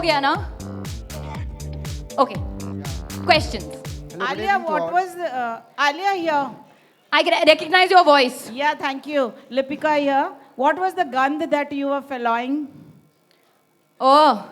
गया ना? Okay. Questions. Alia, what was Alia here? I recognize your voice. Yeah, thank you. Lipika here. What was the gand that you were following? Oh,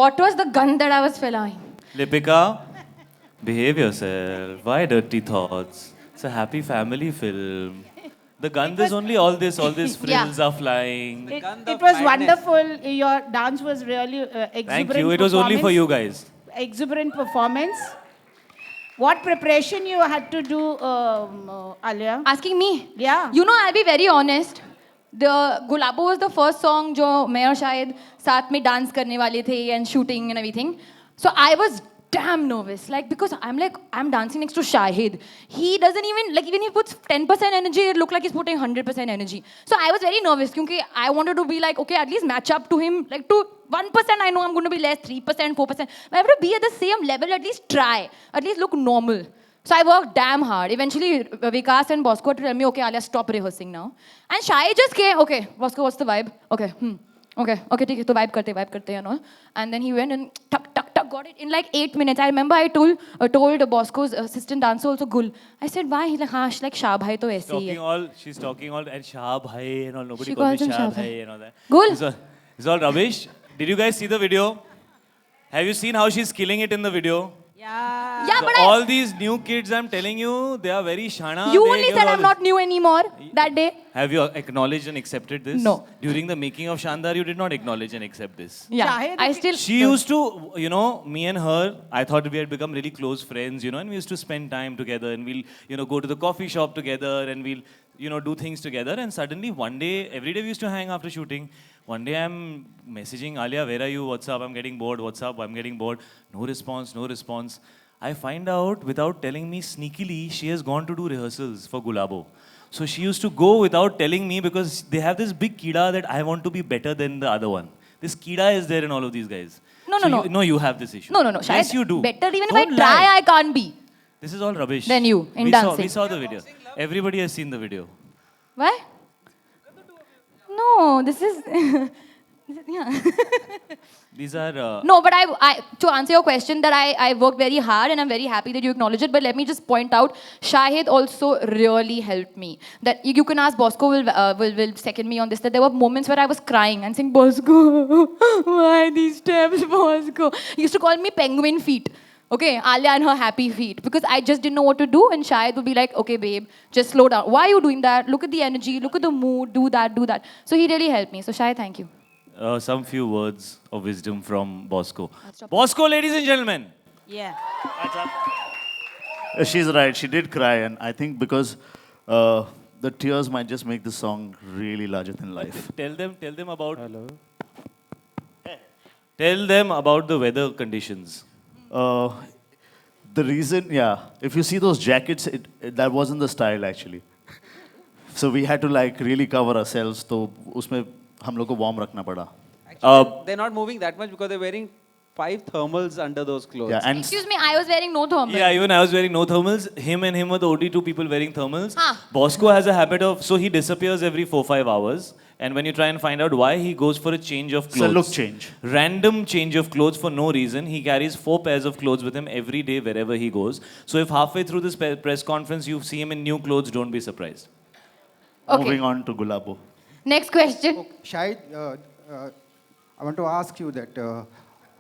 what was the gun that I was following? Lipika, behave yourself. Why dirty thoughts? It's a happy family film. The gun is only all this frills are flying. It was wonderful. Your dance was really exuberant. Thank you. It was only for you guys. Exuberant performance. What preparation you had to do, Alia? Asking me? Yeah. You know, I'll be very honest. The Gulabo was the first song जो मैं और शायद साथ में dance करने वाले थे and shooting and everything. So I was damn nervous, like because I'm dancing next to Shahid. He doesn't even even he puts 10% energy, it looked like he's putting 100% energy. So I was very nervous because I wanted to be like, okay, at least match up to him, like to 1%. I know I'm going to be less, 3%, 4%. But I have to be at the same level. At least try. At least look normal. So I worked damn hard. Eventually, Vikas and Bosco had to tell me, okay, Alia, stop rehearsing now. And Shahid just came, okay, Bosco, what's the vibe? Okay, okay, ठीक है, तो vibe करते हैं, no? And then he went and tuck, got it in like 8 minutes. I remember I told Bosco's assistant dancer also, Gul. I said, why? He's like, हाँ, she's like, Shah bhai to ऐसे ही है. She's talking all, and Shah bhai and all. Nobody She calls calls me him Shah Shah bhai bhai. and all that. Gul. It's all rubbish. Did you guys see the video? Have you seen how she's killing it in the video? Yeah. Yeah, So but all these new kids, I'm telling you, they are very shana. you They only give said all I'm this. not new anymore that day. Have you acknowledged and accepted this? No. During the making of Shandar, you did not acknowledge and accept this. Yeah, Shahid, I still. She used to, me and her, I thought we had become really close friends, and we used to spend time together and we'll, go to the coffee shop together and we'll, do things together. And suddenly one day, every day we used to hang after shooting. One day I'm messaging Alia, where are you? What's up? I'm getting bored. What's up? I'm getting bored. No response. I find out without telling me sneakily, she has gone to do rehearsals for Gulabo. So she used to go without telling me because they have this big kida that I want to be better than the other one. This kida is there in all of these guys. No. You have this issue. No. Yes, Shahid, you do. Better even Don't if I try, lie. I can't be. This is all rubbish. Than you in we dancing. We saw the video. Everybody has seen the video. Why? No, this is. Yeah. These are. No, but I to answer your question, that I worked very hard and I'm very happy that you acknowledge it. But let me just point out, Shahid also really helped me. That you can ask Bosco will second me on this. That there were moments where I was crying and saying, Bosco, why these steps, Bosco? He used to call me penguin feet. Okay, Alia and her happy feet, because I just didn't know what to do, and Shahid would be like, okay, babe, just slow down. Why are you doing that? Look at the energy, look at the mood, do that. So he really helped me. So Shahid, thank you. Some few words of wisdom from Bosco. Bosco, ladies and gentlemen. Yeah. She's right. She did cry, and I think because the tears might just make the song really larger than life. Tell them about. Hello. Tell them about the weather conditions. The reason, if you see those jackets, that wasn't the style actually. So we had to really cover ourselves. So उसमें हम लोग को warm रखना पड़ा. They're not moving that much because they're wearing 5 thermals under those clothes. Yeah, and Excuse me, I was wearing no thermal. Yeah, even I was wearing no thermals. Him and him were the only two people wearing thermals. Huh. Bosco has a habit of, so he disappears every 4-5 hours. And when you try and find out why, he goes for a change of it's a clothes. look change. Random change of clothes for no reason. He carries 4 pairs of clothes with him every day wherever he goes. So if halfway through this press conference you see him in new clothes, don't be surprised. Okay. Moving on to Gulabo. Next question. Shahid, I want to ask you that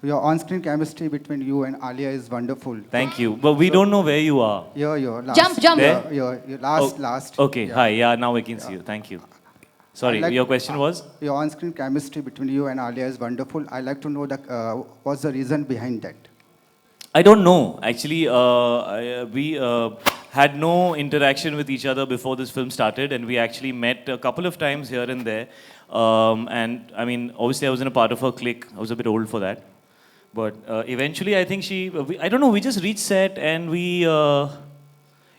your on-screen chemistry between you and Alia is wonderful. Thank you. But we don't know where you are. Your last. Jump. There? Your last. Okay, Yeah. hi. Yeah, now I can see you. Thank you. Sorry, I'd like- your question was? Your on-screen chemistry between you and Alia is wonderful. I'd like to know what's the reason behind that? I don't know. Actually, we had no interaction with each other before this film started, and we actually met a couple of times here and there. And I mean, obviously, I was in a part of her clique. I was a bit old for that. But eventually, I think I don't know, we just reached set and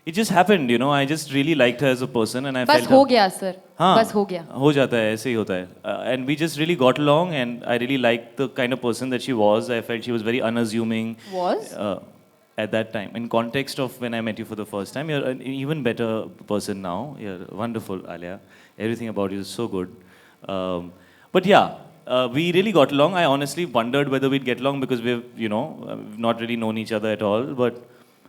it just happened, I just really liked her as a person and I बस felt हो her- गया sir. हाँ, बस हो गया. हो जाता है, ऐसे ही होता है. And we just really got along and I really liked the kind of person that she was. I felt she was very unassuming. Was? At that time. In context of when I met you for the first time, you're an even better person now. You're wonderful, Alia. Everything about you is so good. But yeah, we really got along. I honestly wondered whether we'd get along because we've, not really known each other at all. But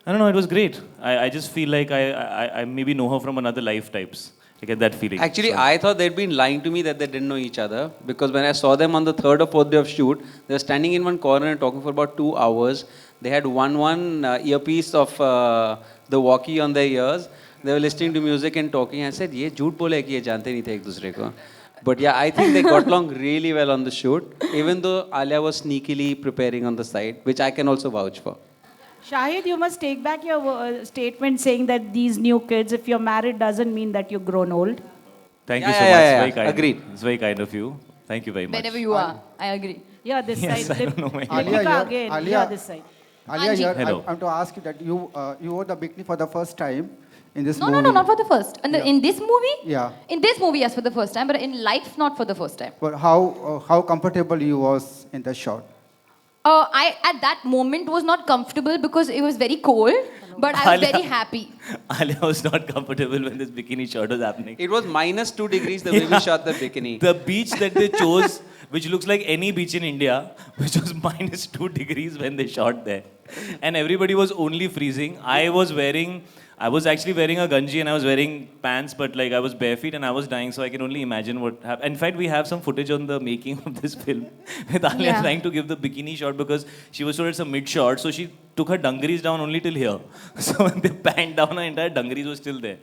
I don't know, it was great. I just feel like I maybe know her from another life types. I get that feeling. Actually, So- I thought they'd been lying to me that they didn't know each other because when I saw them on the third or fourth day of shoot, they were standing in one corner and talking for about 2 hours. They had one earpiece of the walkie on their ears. They were listening to music and talking. I said, "ये झूठ बोले कि ये जानते नहीं थे एक दूसरे को." But yeah, I think they got along really well on the shoot, even though Alia was sneakily preparing on the side, which I can also vouch for. Shahid, you must take back your statement saying that these new kids, if you're married, doesn't mean that you've grown old. Thank Yeah, you so yeah, much. yeah, It's very yeah. kind. Agreed. It's very kind of you. Thank you very much. Wherever you are, I agree. Yeah, this Yes, side. I don't know why. Alia, Deepika you're- again. Alia- Yeah, this side. Alia, Anji. here, Hello. I want to ask you that you wore the bikini for the first time in this No, movie. no, no, not for the first. In this movie? Yeah. In this movie, yes, for the first time, but in life, not for the first time. But how comfortable you was in the shot? I at that moment was not comfortable because it was very cold, but I was Alia. very happy. Alia was not comfortable when this bikini shot was happening. It was -2 degrees the way we shot the bikini. The beach that they chose, which looks like any beach in India, which was -2 degrees when they shot there. And everybody was only freezing. I was actually wearing a ganji and I was wearing pants, but like I was bare feet and I was dying, so I can only imagine what happened. In fact, we have some footage on the making of this film with Alia Yeah. trying to give the bikini shot because she was told it's a mid shot, so she took her dungarees down only till here. So when they panned down, her entire dungarees were still there.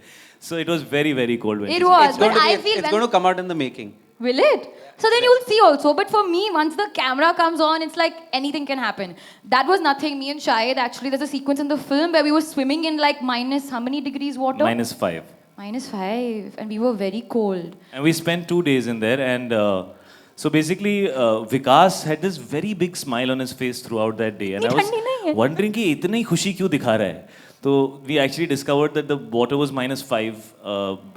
So it was very, very cold when It she- was, It's going but to I be, feel it's when, going to come out in the making. will it? So then you'll see also. But for me, once the camera comes on, it's like anything can happen. That was nothing. Me and Shahid, actually, there's a sequence in the film where we were swimming in like minus how many degrees water? -5. -5, and we were very cold. And we spent 2 days in there, and so basically, Vikas had this very big smile on his face throughout that day, and I इतनी ठंडी नहीं है। was wondering कि इतनी खुशी क्यों दिखा रहा है. So we actually discovered that the water was -5,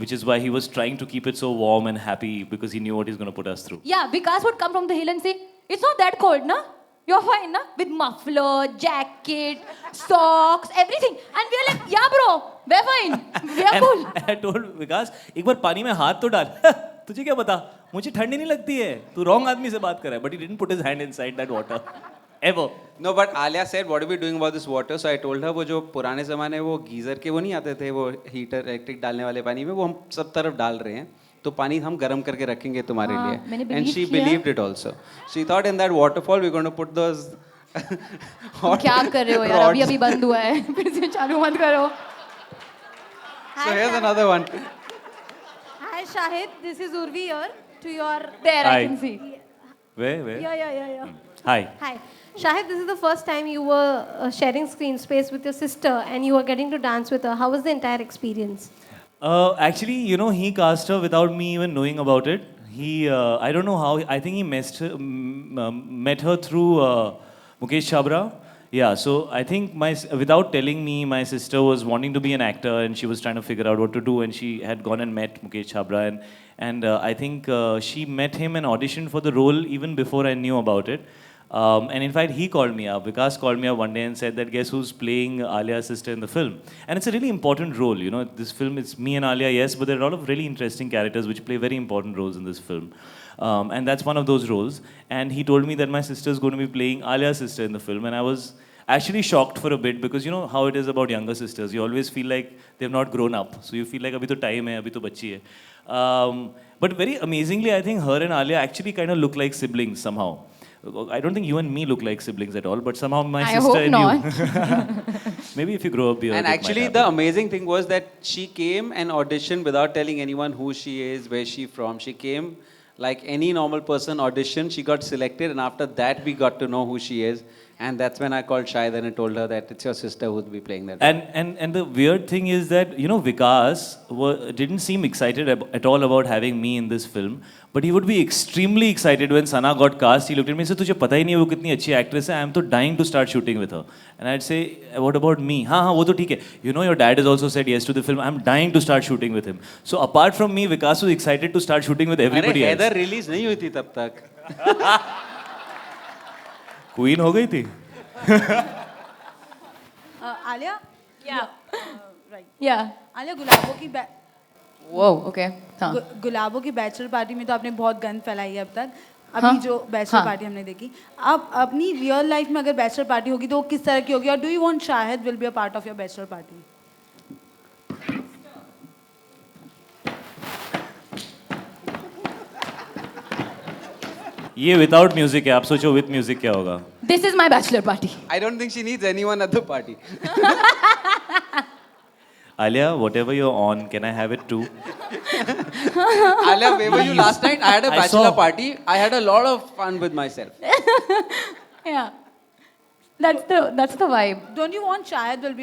which is why he was trying to keep it so warm and happy because he knew what he's going to put us through. Yeah, Vikas would come from the hill and say, "It's not that cold, na? You're fine, na?" With muffler, jacket, socks, everything. And we are like, "Yeah, bro, we're fine. We're cool." And I told Vikas, एक बार पानी में हाथ तो डाल. तुझे क्या पता? मुझे ठंडी नहीं लगती है. तू wrong आदमी से बात कर रहा है. But he didn't put his hand inside that water. Ever. No, but Alia said, "What are we doing about this water?" So I told her, वो जो पुराने ज़माने वो गीज़र के वो नहीं आते थे, वो हीटर इलेक्ट्रिक डालने वाले पानी में, वो हम सब तरफ डाल रहे हैं. तो पानी हम गर्म करके रखेंगे तुम्हारे हाँ, लिए. मैंने And believe she किया. believed it also. She thought in that waterfall we're going to put those. तुम क्या कर रहे हो यार? अभी rods. अभी बंद हुआ है. फिर से चालू मत करो. So here's another one. Hi Shahid, this is Urvi here to your. There, I Hi. can see. Where? Yeah. Hi. Hi. Shahid, this is the first time you were sharing screen space with your sister and you were getting to dance with her. How was the entire experience? Actually, he cast her without me even knowing about it. I don't know how, I think he met her through Mukesh Chabra. Yeah, so I think without telling me, my sister was wanting to be an actor and she was trying to figure out what to do, and she had gone and met Mukesh Chabra, and I think she met him and auditioned for the role even before I knew about it. And in fact, he called me up. Vikas called me up one day and said that guess who's playing Alia's sister in the film? And it's a really important role. This film, it's me and Alia, yes, but there are a lot of really interesting characters which play very important roles in this film. And that's one of those roles. And he told me that my sister is going to be playing Alia's sister in the film. And I was actually shocked for a bit because you know how it is about younger sisters. You always feel like they've not grown up. So you feel like abhi to time hai, abhi to bachchi hai. But very amazingly, I think her and Alia actually kind of look like siblings somehow. I don't think you and me look like siblings at all, but somehow my I sister hope and not. you. Maybe if you grow up here. And actually, the amazing thing was that she came and auditioned without telling anyone who she is, where she from. She came like any normal person auditioned. She got selected, and after that, we got to know who she is. And that's when I called Shahid and I told her that it's your sister who'll be playing that. And the weird thing is that, Vikas didn't seem excited at all about having me in this film. But he would be extremely excited when Sana got cast. He looked at me and said, "तुझे पता ही नहीं है वो कितनी अच्छी actress है. I'm so dying to start shooting with her." And I'd say, "What about me?" हाँ वो तो ठीक है. Your dad has also said yes to the film. I'm dying to start shooting with him. So apart from me, Vikas was excited to start shooting with everybody अरे else. Heather release नहीं हुई थी तब तक. Queen हो गई थी. Alia? Yeah. Right. Yeah. Alia, गुलाबों की Whoa, okay. हाँ. गुलाबों की बैचलर पार्टी में तो आपने बहुत गंद फैलाई है अब तक. अभी हाँ, जो बैचलर हाँ. पार्टी हमने देखी, आप अपनी रियल लाइफ में अगर बैचलर पार्टी होगी तो वो किस तरह की होगी, और do you want Shahid will be a part of your bachelor party? ये विदाउट म्यूजिक है, आप सोचो विद म्यूजिक क्या होगा. This is my bachelor party. I don't think she needs anyone at the party. Alia, whatever you're on, can I have it too? Alia, where were you last night? I had a I bachelor saw. party. I had a lot of fun with myself. Yeah. That's the vibe. Don't you want Shahid will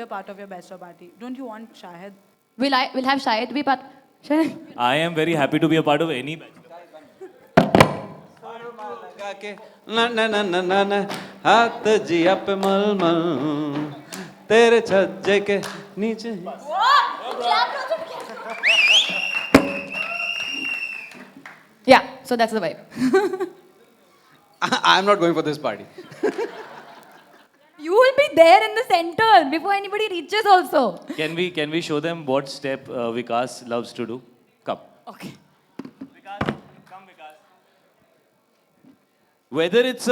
be a part of your bachelor party? Don't you want Shahid? Will have Shahid be part? Shahid? I am very happy to be a part of any bachelor. लगा के ना ना ना ना ना ना हाथ जिया पे मलमल तेरे छज्जे के नीचे. Yeah, so that's the vibe. I'm not going for this party. You will be there in the center before anybody reaches also. Can we show them what step Vikas loves to do? Come. Okay. Come, Vikas. Whether it's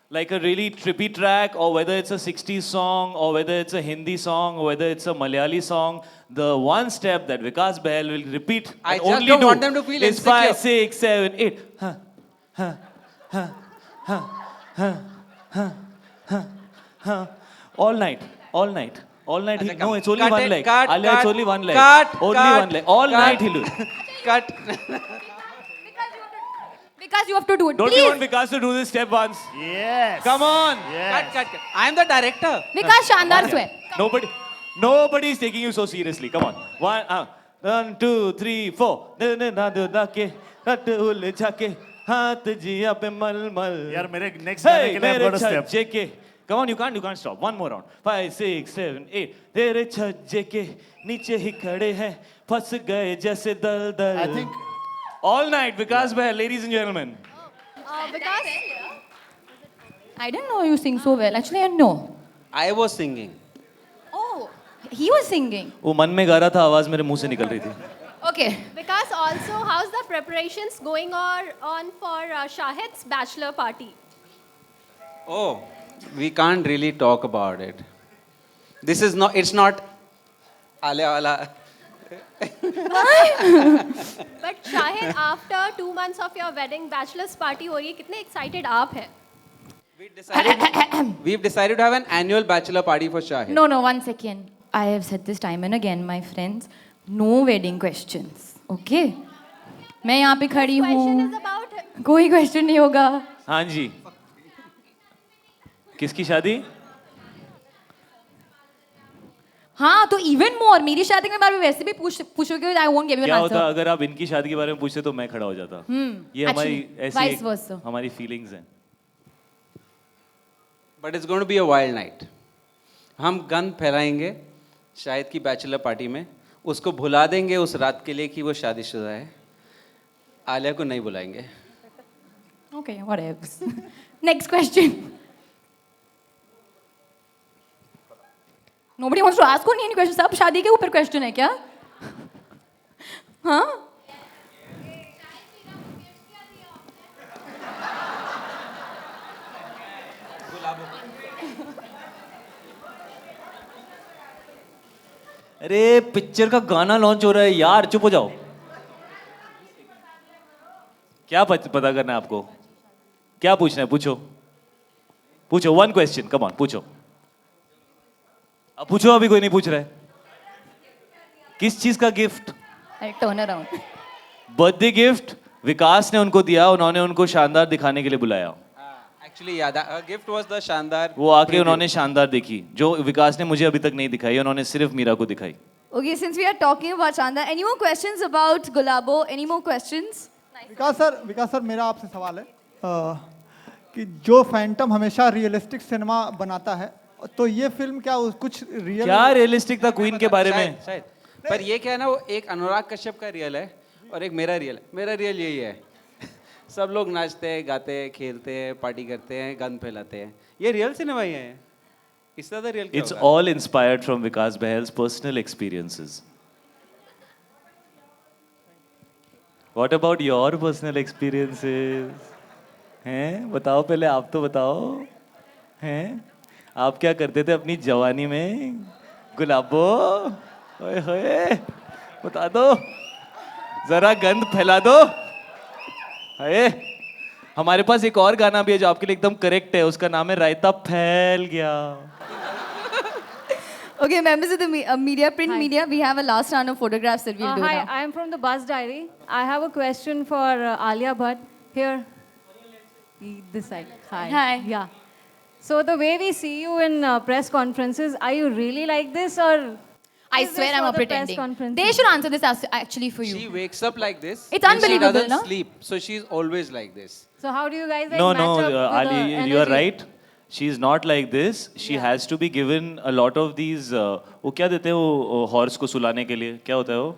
like a really trippy track, or whether it's a 60s song, or whether it's a Hindi song, or whether it's a Malayali song, the one step that Vikas Behel will repeat I and just only don't do want them to feel is insecure. 5, 6, 7, 8. All night. Achha, No, come. it's only Cut one it, leg. cut, Alia, it's cut, only one leg. cut, Only cut, one leg. All cut. night he'll do it. Cut. Because you have to do it. Don't Please. you want Vikas to do this step once? Yes. Come on. Yes. Cut. I'm the director. Vikas Shandar swear. Nobody is taking you so seriously. Come on. 1, 2, 3, 4. हाथ जिया पे मलमल. यार मेरे next गाने के लिए I've got a step. छज्जे के. Come on, you can't stop. One more round. 5, 6, 7, 8. तेरे छज्जे के नीचे ही खड़े हैं, फंस गए जैसे दलदल. I think All night, Vikas Behel, ladies and gentlemen. Vikas, I didn't know you sing so well. Actually, I know. I was singing. Oh, he was singing. वो मन में गा रहा था, आवाज मेरे मुंह से निकल रही थी. Okay. Vikas, also, how's the preparations going on for Shahid's bachelor party? Oh, we can't really talk about it. It's not Alia wala. But Shahid, after 2 months of your wedding, bachelor's party हो रही है, कितने excited आप हैं? We've decided to have an annual bachelor party for Shahid. No, one second. I have said this time and again, my friends. No wedding questions. Okay? मैं यहाँ पे खड़ी Question हूँ. is about कोई question नहीं होगा. हाँ जी. किसकी शादी? हाँ, तो even more. मेरी शादी के बारे में वैसे भी पूछोगे, I won't give you an क्या होता answer. अगर आप इनकी शादी के बारे में पूछते तो मैं खड़ा हो जाता. ये हमारी actually, ऐसी vice versa. हमारी फीलिंग्स हैं. But it's going to be a wild night. हम गन फैलाएंगे शाहिद की बैचलर पार्टी में, उसको भुला देंगे उस रात के लिए कि वो शादीशुदा है. आलिया को नहीं बुलाएंगे. Okay, whatever. Next question. Nobody wants to ask any questions. सब शादी के ऊपर question है क्या? हाँ? अरे पिक्चर का गाना लॉन्च हो रहा है यार, चुप हो जाओ. क्या पता करना है आपको? क्या पूछना है? पूछो. वन क्वेश्चन, कम ऑन, पूछो. अब पूछो, अभी कोई नहीं पूछ रहा है. किस चीज का gift? Turn around. Birthday gift Vikas ने उनको दिया, उन्होंने उनको शानदार दिखाने के लिए बुलाया. Actually, yeah, the gift was the शानदार. वो आके उन्होंने शानदार देखी, जो विकास ने मुझे अभी तक नहीं दिखाई, उन्होंने सिर्फ मीरा को दिखाई. Okay, since we are talking about Shandar, any more questions about Gulabo? Any more questions? Vikas sir मेरा आपसे सवाल है कि जो फैंटम हमेशा रियलिस्टिक सिनेमा बनाता है, तो ये फिल्म क्या कुछ रियल? क्या रियलिस्टिक था क्वीन के बारे में? शायद. पर ये क्या है ना, वो एक अनुराग कश्यप का रियल है और एक मेरा रियल है. मेरा रियल यही है, सब लोग नाचते हैं, गाते हैं, खेलते हैं, पार्टी करते हैं, गन फैलाते हैं. ये रियल सिनेमा ही है. इससे ज़्यादा रियल क्या It's होगा? all inspired from Vikas Behel's personal experiences. What about your personal experiences? हैं बताओ पहले आप तो बताओ हैं आप क्या करते थे अपनी जवानी में गुलाबो ओए होए बता दो जरा गंध फैला दो अरे हमारे पास एक और गाना भी है जो आपके लिए एकदम करेक्ट है उसका नाम है रायता फैल गया Okay, members of the media, print media, we have a last round of photographs that we'll do Hi, now. I am from the Bus Diary. I have a question for Alia Bhatt. Here. This side. Hi. Hi. Yeah. So the way we see you in press conferences, are you really like this or? I is swear this I'm for not the press pretending. conferences? They should answer this actually for you. She wakes up like this. It's and unbelievable, She doesn't no? sleep, so she's always like this. So how do you guys like No, match no, up with Ali, the you are energy? right. She's not like this. She has to be given a lot of these. वो क्या देते हैं वो horse को सुलाने के लिए क्या होता है वो?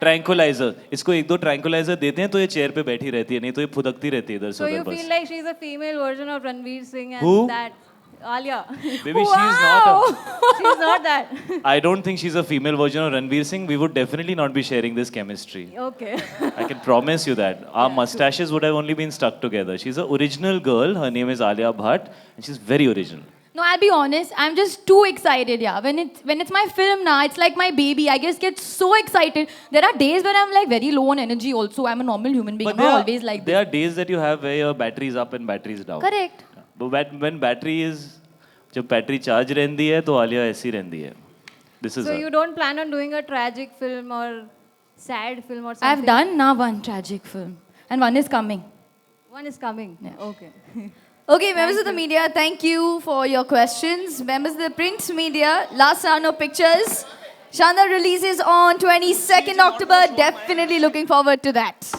ट्रैंकुलाइजर. इसको एक दो ट्रैंकुलाइजर देते हैं तो ये चेयर पे बैठी रहती है नहीं तो ये फुदकती रहती है इधर से So उधर you बस. feel like she's a female version of Ranveer Singh and Who? that Alia. Baby, she's not. She's not that. I don't think she's a female version of Ranveer Singh. We would definitely not be sharing this chemistry. Okay. I can promise you that. Our mustaches would have only been stuck together. She's an original girl. Her name is Alia Bhatt, and she's very original. No, I'll be honest. I'm just too excited. Yeah, when it's my film now, it's like my baby. I just get so excited. There are days when I'm like very low on energy. Also, I'm a normal human being. I'm not always like there this. are days that you have where your battery is up and battery is down. Correct. But when battery is, जब battery charge रहती है तो आलिया ऐसी रहती है. This is So her. you don't plan on doing a tragic film or sad film or something? I've done now one tragic film, and one is coming. One is coming. Yeah. Okay. Okay, members of the media, thank you for your questions. Members of the print media, last round of pictures. Shandar releases on 22nd October. Definitely looking forward to that.